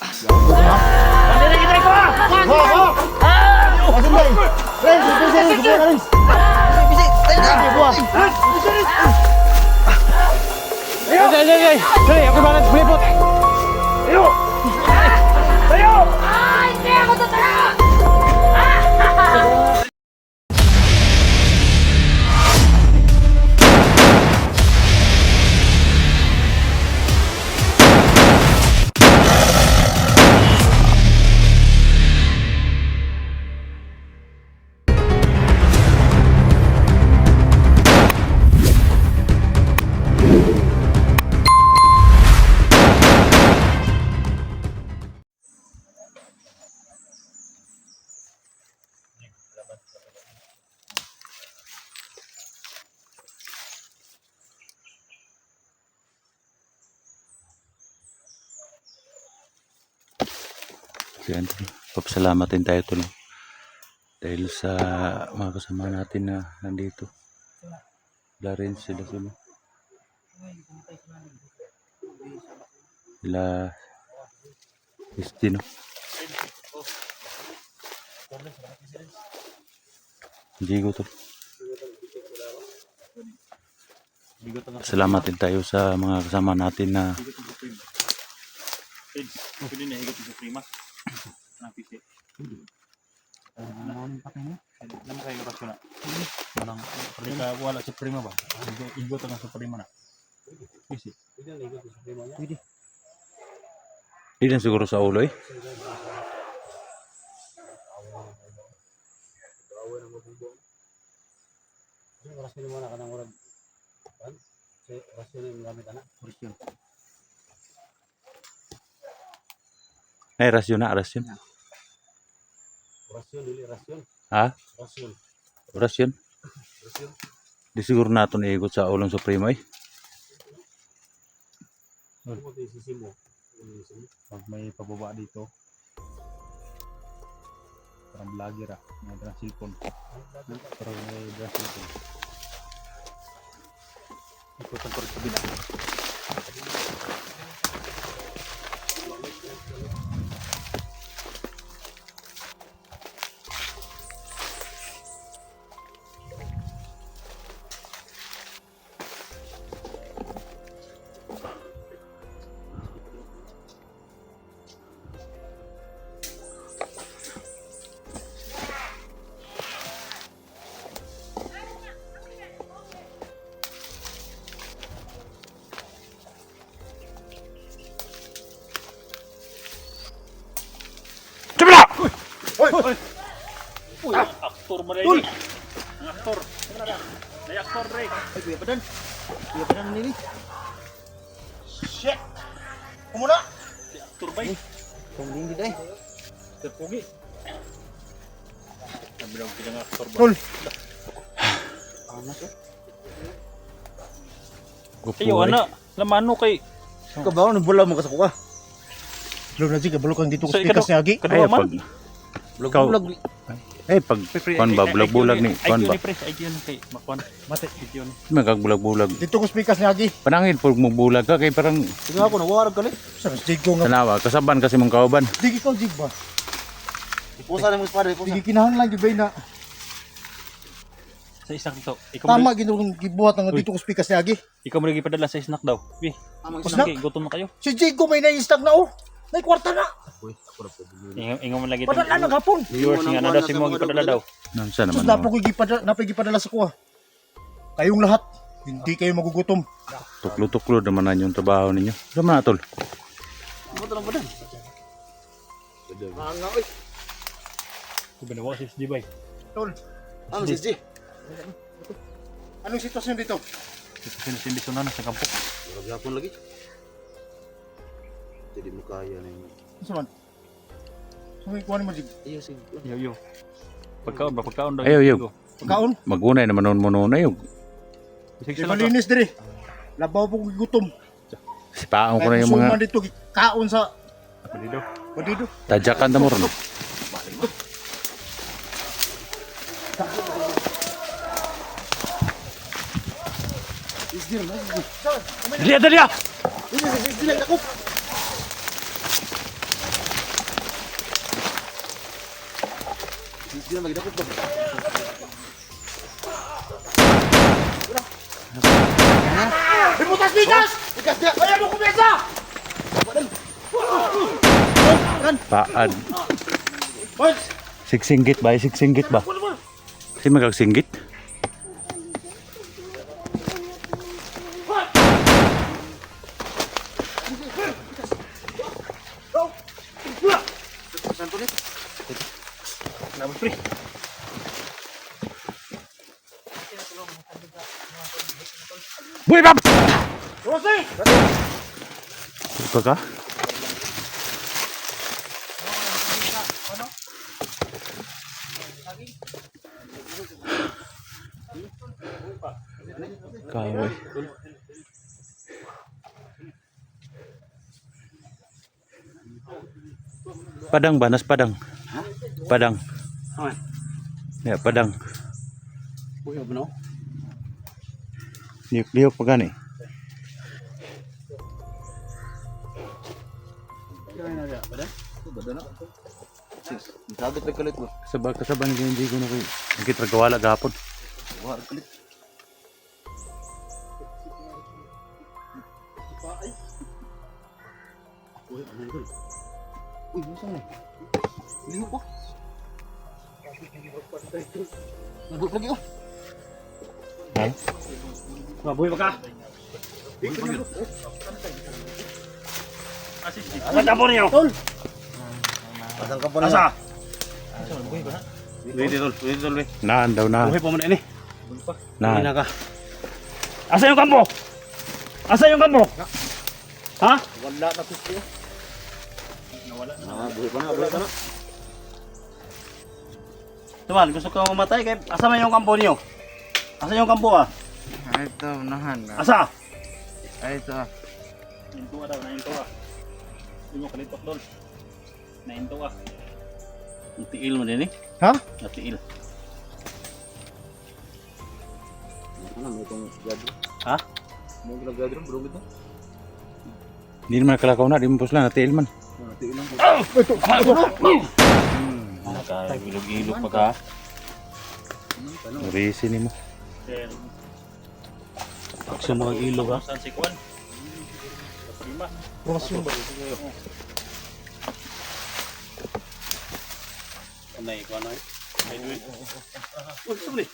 Dali kita ko. Asan ba? Renz, Renz. Ay, ako bakit bulipot? Ayo! Ayo! Ay, hindi ako totoo! Yan, papasalamatin tayo tuloy dahil sa mga kasama natin na nandito. Wala rin sila sila Destino. Digo to. Salamatin tayo sa mga kasama natin na Pwede na higot sa prima. Nang pisi. Ano kayo lepas ko na? Anong pwede ka wala sa prima ba? Higot ang sa prima na. Pisi. Pwede. Di na siguro sa ulo eh. Rasyon na, rasyon. Rasyon, dili rasyon. Ha? Rasyon. Rasyon? Rasyon. Di siguro natin iigot sa ulong supremo eh. Ano mo sisi mo? Pag may pababa dito. Parang vlogger ah. May drang cellphone. Parang may drang cellphone. Ikutan ko rin sa bila. Uy, aktor mo rin. Aktor. May aktor rin. Ay, kuya padan. Kuya padan nini. Shit. Kumuna. Aktor ba yun? Kung hindi day. Terpugi. Sabi lang bilang aktor ba? Tol. Anak eh. Ayo, anak. Lamano kay... Kabaw ni bola mo ka sa kuha. Lo na jig kabalo kang dito ko So, speakers ni agi. Ay, Kadua man. pag... Bulag. Pag... Kuan ba, bulag-bulag ni... Kuan ba? Ay, yun kay Makwan. Mate, yun. Magkagbulag-bulag. Dito ko speakers ni agi. Panangin, pag magbulag ka, kay parang... Sige ako nawarag ka ni. Sa jig ko nga. Tanawa, kasaban kasi mong kauban. Digi ko jig ba. Pusa na mo espada, pusa. Digi kinahanglan gyud bay na. Sa isang ito. Tama ginung gibuhat nga dito ko speakers ni agi. Ikaw mo lagi padala sa snack daw. Bi, Snack? gutom na kayo. Si jig ko may na-instack na oh. Nay kwarta na. Ingo mo lagi. Padala na gapon. Viewers nga na daw si mo gipadala daw. Nansa Sus naman. napagipadala sa kuha. Kayong lahat hindi kayo magugutom. Tuklo-tuklo naman na yung trabaho ninyo. Sama na, tol. Mo lang padan. Nga oy. Ibalawa si Dibay. Tol, Ang sisi. anong sitwasyon dito? Sindi sunan sa kampo. Gapon lagi. Jadi mo kaya na yun. Suman. Sumay kuha ni mo jig. Iya sige. Yo. Pagkaon ba? Pagkaon daw. Ayaw, yo. Pagkaon. Magunay naman nun ayog. Di malinis diri. Labaw po gutom. Sipaon ko na yung Suman mga dito kaon sa Padido. padido. tadyakan tamo ron. Isdir na. Dali, dali ah! Hindi na magdapot ba? Butas bigas! Bigas dia. Ayaw mo kumesa! Paan. Hoy! Siksinggit ba? Siksinggit ba? Kasi magagsinggit. Nabot pre. Buhay bab! Rosi! Ito ka? Kahoy. Padang ba? Nas padang? Padang. Aman. Ya, padang. Buhay ba no? Lihok pa gani. Sabit lang kalit mo. Kasaban ko hindi ko na kayo. Nakita gawala gapon. Wala kalit. Uy, masang na. Liho ko. Nabot lagi oh. Mabuhay ba ka? Asa ka po niyo? Pasang ka pa na. Asa? Wait, tol. Naan daw na. Buhay pa mo na ini. Naan. Ka. Asa yung kampo? Asa yung kampo? Ha? Wala na kusko. Buhay pa na. Tuman, gusto ko mamatay kay asa man yung kampo niyo? Asa yung kampo ah? Ito, unahan na. Asa? Ito. Nainto daw, nainto ah. Hindi mo kalitok dol. Nainto ah. Natiil mo din eh. Ha? Natiil. Ano mo itong gadro? Ha? Mo itong gadro, bro ito. Hindi naman nakalakaw na. Di mo pusla. Natiil man. Natiin lang. Ilog-ilog pa ka. Risi ni mo. Sa mga ilog ha? Saan si Kwan? Promotion ba? Anay, Kwan ay? Ay, duit. Uy, sumuli.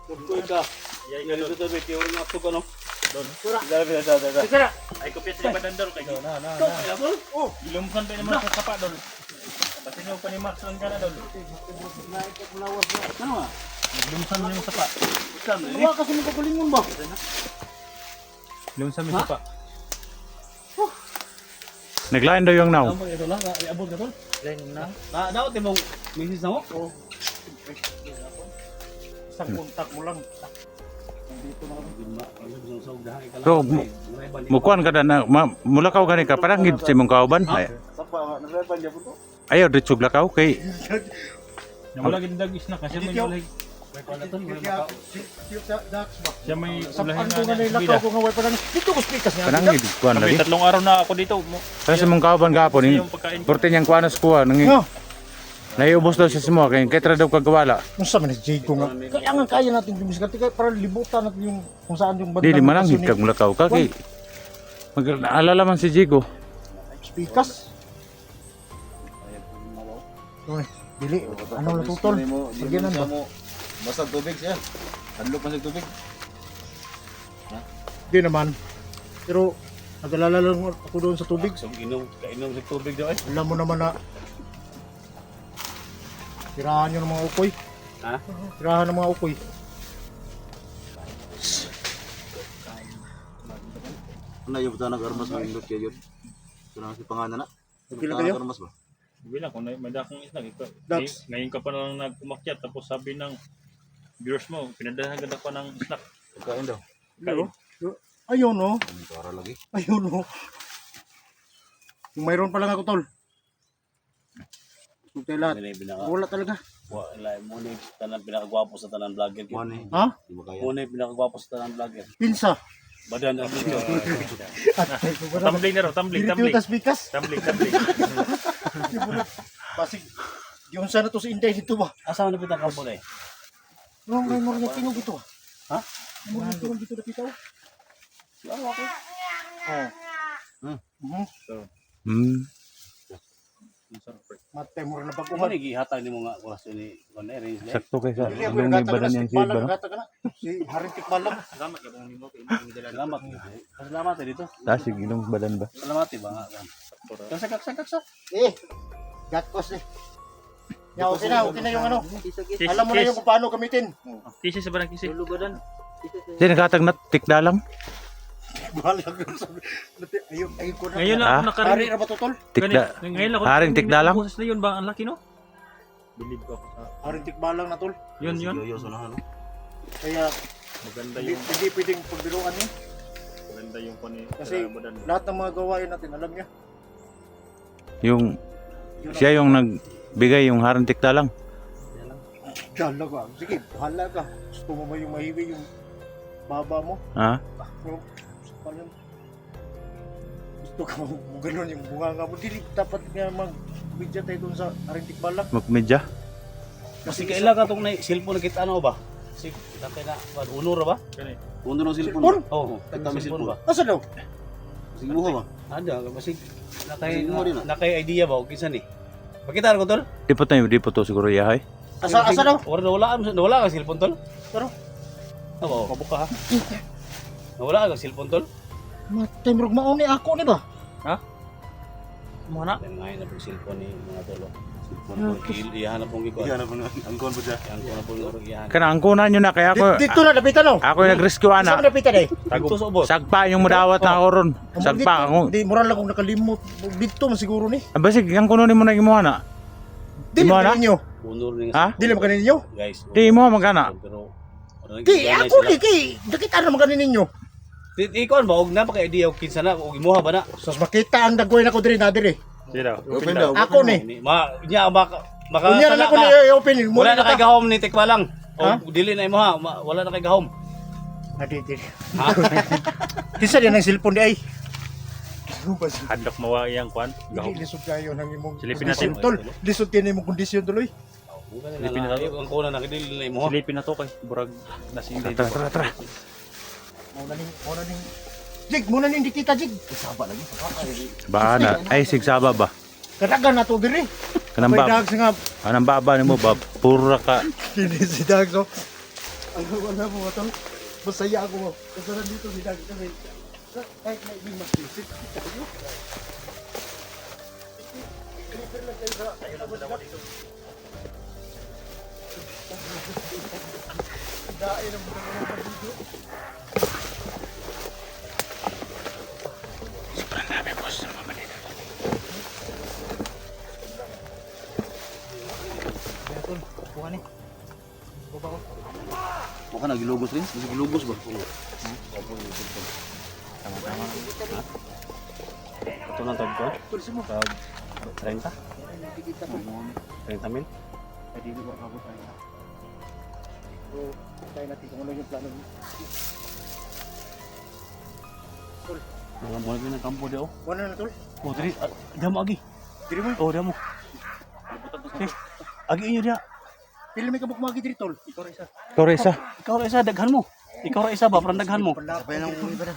Uy ka. Yan ito tabi, tiyo rin ako ka no? Doon. Dara. Ay, kopya sila ba dandor kay Kwan? Na. Oh, ilumkan pa naman sa kapa doon. Pati nyo pa ni Max lang ka na doon. Ano ah? Ilumkan mo yung sapa. Wala kasi magkakulingon ba? Ilumkan mo yung sapa. Naglain daw yung now. Ito lang, iabot ka doon. Daw, timong misis na mo? Oo. Isang kontak mo lang. Dito na kami. So, mukuan ka na. Mulakaw gani ka. Parang gid sa mong kauban. Sapa, naglapan dyan po to. Ayaw, dito lakaw kay Wala gid dagis na kasi may ulay. Siya may Sapan ulahin ko nga nilakaw ko nga way pa na. Dito ko speakers nga. parang gid kuan Kami lagi. 3 araw na ako dito. Kasi sa mong kauban gapon ni Yung pagkain. porte niyang kuanas kuha nang naiubos daw sa simo kay tra daw kagawala. Kung saan man si ko nga. Kailangan kaya natin dumiskat para libutan natin yung kung saan yung Dili man ang kag mulakaw ka kay alala man si Jigo. Speakers. Uy, dili. Ano na tutol? Sagyanan ba? Basta tubig siya. Hadlok man sa tubig. Di naman. Pero nag-alala lang ako doon sa tubig. So kainom sa tubig daw eh. Alam mo naman na tirahan nyo ng mga ukoy. Ha? Tirahan ng mga ukoy. Ano yung buta nag-armas ng indot kayo yun? Ito na si pangalan na. Pila kayo? Nag-armas ba? Bilang kung may dakong isnag Dax. ngayon ka pa lang nag-umakyat tapos sabi ng viewers mo pinadahan ka pa ng snack. Pagkain daw. Kain. Ayun no. Para lagi. Ayun no. Yung mayroon pa lang ako tol. Sugtay lahat. Wala talaga. Wala mo ni tanan pinakagwapo sa tanan vlogger. Money. Ha? Di ba kaya? Mo ni pinakagwapo sa tanan vlogger. Pinsa. Badan ang dito. Atay ko ba na. Tumbling na ro, tumbling. Dili tayo tas bikas. Tumbling. Pasig. Yung sana to si Inday dito ba? Asa na pitang kampo na eh? May mo rin tinog dito. Ha? Mo rin tinog dito dito. Ano ako? Matay mo rin na Kung pagkuhan. gihatag ni mo nga kuwas ni kuan range na. Sakto kay sa Dili ako anong naghatag ibadan na yan si si Iba, no? Naghatag na. Si Haring Tikbalang. Salamat ka nimo kay imong dala. Salamat. Salamat dito. Tasig ilong badan ba? Salamat ba nga. Sakak. Gatkos eh. Yaw, okay na yung ano. Alam mo na yung kung paano gamitin. Kisi sa barang kisi. Di nakatag na tikda lang. Bahala ko sa... Ayun ko na. Ngayon Ah? ako Hari nakarinig. na ba tutol? Tikda. Ngayon ako. Haring tikda lang? Boses na yun ba ang laki no? Believe ko sa Haring Tikbalang na tol. yun. Yoyo sa nahan. Kaya Maganda hindi pwedeng pagbiruan niya. maganda yung pani. Kasi lahat ng mga gawain natin, alam niya. Yung siya yung nagbigay yung haring tikda lang. Dala ka. Sige, bahala ka. Gusto mo ba yung mahiwi yung baba mo? Ha? Parang gusto ka mo ganun yung bunga mo. Dili dapat nga mag-media tayo dun sa Haring Tikbalang. Magmedya. Kasi kailan ka tong cellphone kita ano ba? Kasi nakay na unor ba? Pundo ng Cellphone? silpon. Oo. Kami Cellphone silpon ba? Asa daw? Sige mo ba? Ada kasi Sige mo rin, ah. nakay idea ba o kinsa ni? Pakita ko tol. Di po to siguro yahay. Asa daw? Nawala ka cellphone tol? Pero Oo, mabuka ha. Nawala ka cellphone tol? matay murag mauni ako ni ba? Mo na. Ngayon na po cellphone ni mga tolo. Cellphone ko iyahan na pong giko. Iyan na po na. Ang kon po siya. Yang ko na po ng iyahan. Kana ang kunan nyo na kaya ako Dito na napitan no. ako yung nag-rescue Saan ana. napitan eh? Tagto sa ubos. Sagpa yung mudawat na ako ron. Sagpa ako. Di moral lang kung nakalimot. Dito man siguro ni. Basig ang kuno nimo na imuha na. Dili Mo mo na? kaninyo. Unor ni Ha? Dili mo kaninyo. guys. Di mo magana. Pero Ki ako ni ki. Dakit ano man kaninyo. Ikon ba og napaka idea og kinsa na og imuha ba na? Sos makita ang dagway na ko diri na diri. Open daw. Ako ni. Nya maka Kunya na sala ako ka. ni open. Wala na kay gahom ni tikwa lang. Ha? O dili na imuha, wala na kay gahom. Naditi. Ha? Kisa din ang cellphone di ay. Hadlok mawa iyang kwan. Hindi lisod kayo ng imong Silipin natin. kondisyon, tol. Lisod kayo ng imong kondisyon tuloy. Silipin na ang kuna na kidili na imuha. Silipin na to kay burag nasindi. Tara. Muna ning Jig, muna ning dikita jig. Ba na ay sigsaba ba. Kadagan na to diri. Kanang May baba. dag nga Anang baba nimo ba pura ka. kini si dag no. Ano wala mo tol. Masaya ako mo. Kasi dito si dag kasi kahit may ibig mag-isip. Mukha nagilugos rin. Nagilugos ba? Ito na tawag ko. Tawag 30. 30 mil. Pwede ko abot tayo. So, tayo natin kung ano yung plano niyo. Mga buwan din ng kampo di oh. Wala na tol. Oh, diri damo agi. Diri mo. Oh, damo. Agi inyo dia. Pili may kabuk magi diri tol. Ikaw ra isa. Toresa. Ikaw ra isa daghan mo. Ikaw ra isa ba parang daghan mo. Sabay lang mo iba na.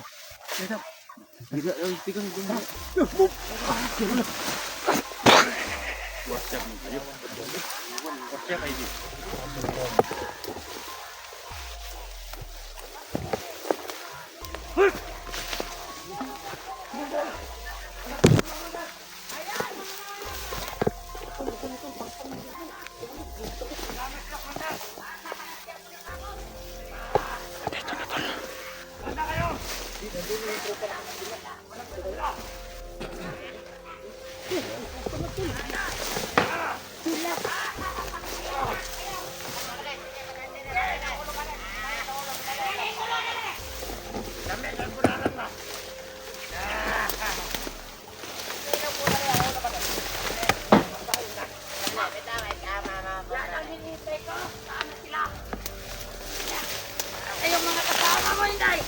Ay, yung mga kasama mo, Inday.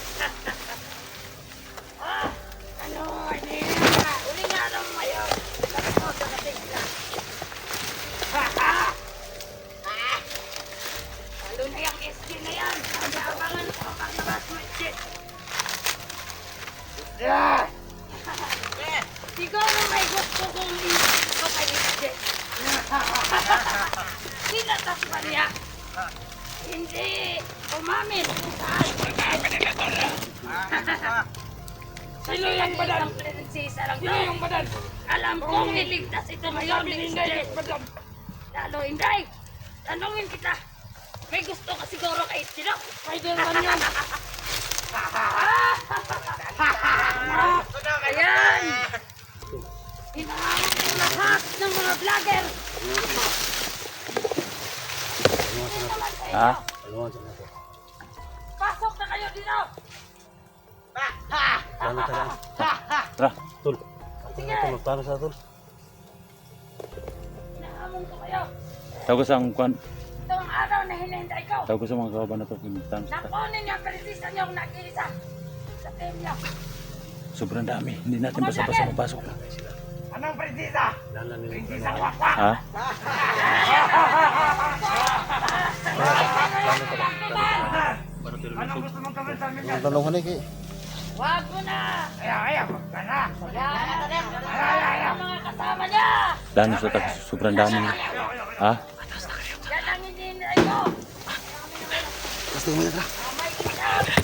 Ano, hindi na. Uli nga naman ngayon. Sabi mo, sa kapit sila. Ano may gusto kong ito kay Reject? Sinatas pa niya. Hindi. Umamin. Sino yung badan? Sino yung badan? Alam kong niligtas ito ngayon. Lalo hindi. Tanungin kita. May gusto ka siguro kay Sino? Spider-Man yun. Ayan. Hinahanap ko lahat ng mga vlogger. Ha? Pasok na kayo dito. Tara. Sige. Para sa tol. Hinahamon ko kayo. Tawag ko sa kwan. Ito ang araw na hinihintay ko. Tawag ko sa mga kawaban na to. Kimitan. Nakunin niyo ang presisa niyo ang nag-iisa sa team niyo. Sobrang dami. Hindi natin basta-basta mapasok. Anong presisa? Presisa kwakwa. Ha? Talungan kay. Wag mo na. Ayaw, wag ka na. Ayaw, mga kasama niya. Dami sa taas. Sobrang dami. Ha? Yan ang hinihintay ko. Gusto mo na. May kita.